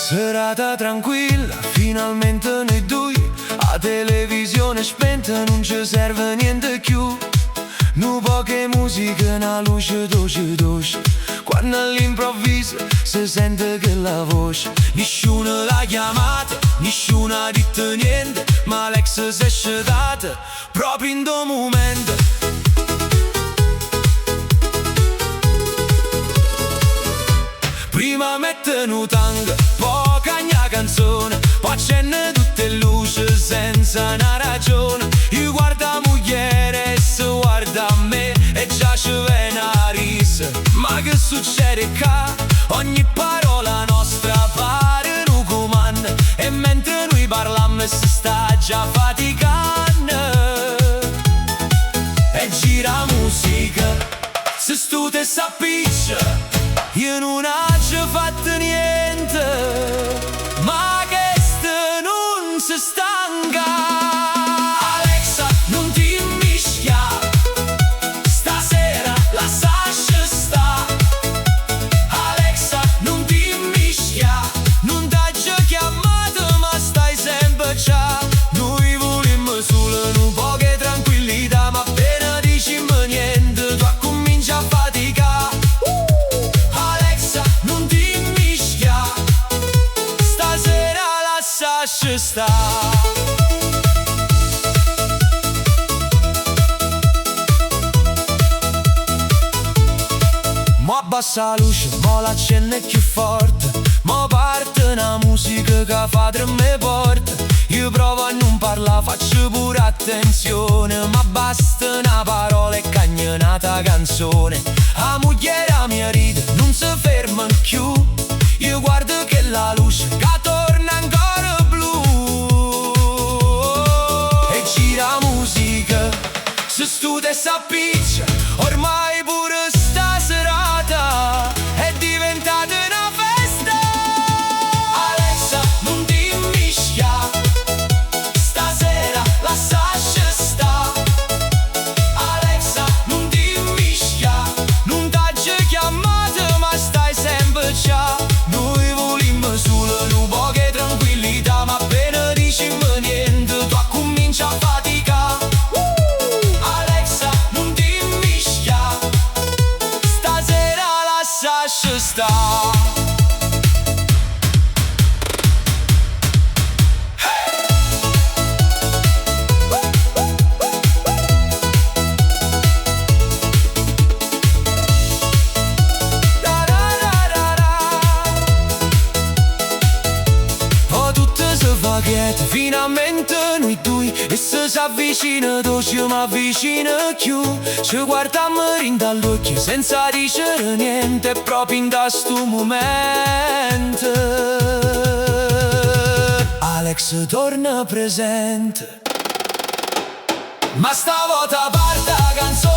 Serata tranquilla, finalmente noi due. A televisione spenta, non ci serve niente più. Nu poche musica, una luce dolce dolce. Quando all'improvviso si sente che la voce. Nessuno l'ha chiamata, nessuno ha detto niente, ma l'ex si è scelata proprio in do momento. Prima mettono tango, poi cagna canzone, poi accende tutte le luci senza una ragione. Io guardo la moglie e se guarda a me e già ci viene una risa. Ma che succede qua? Ogni parola nostra pare un comando, e mentre noi parliamo si sta già faticando. E gira musica, se tu te s'appiccia, io non ho fatto niente, ma che ste non si stanca. Alexa, non ti mischia, stasera lasciaci sta. Alexa, non ti mischia, non t'ho chiamato ma stai sempre già. Noi volimmo solo un po' che tranquillità, ma appena dicimmo niente tu cominci a faticare. Lascia sta. Mo abbassa la luce, mo l'accende più forte, mo parte una musica che fa tremare porte. Io provo a non parlare, faccio pure attenzione, ma basta una parola e cagnonata canzone. A mogliera mia ride, non si ferma più. Io guardo che la luce che torna ancora blu. E gira musica, se tu te s'appiccia, ormai pure sta serata è diventata una festa. Alexa, non ti mischia, stasera lasciaci sta. Alexa, non ti mischia, non t'ho chiamato ma stai sempre già. Noi volimmo solo un po' che tranquillità, ma appena dicimmo niente tu cominci a faticare. Alexa, non ti mischia, stasera lasciaci sta. Finalmente noi due, e se s'avvicina dolce ma avvicina più. Ci guardiamo dall'occhio senza dicere niente, proprio in questo momento Alex torna presente. Ma stavolta parte la canzone.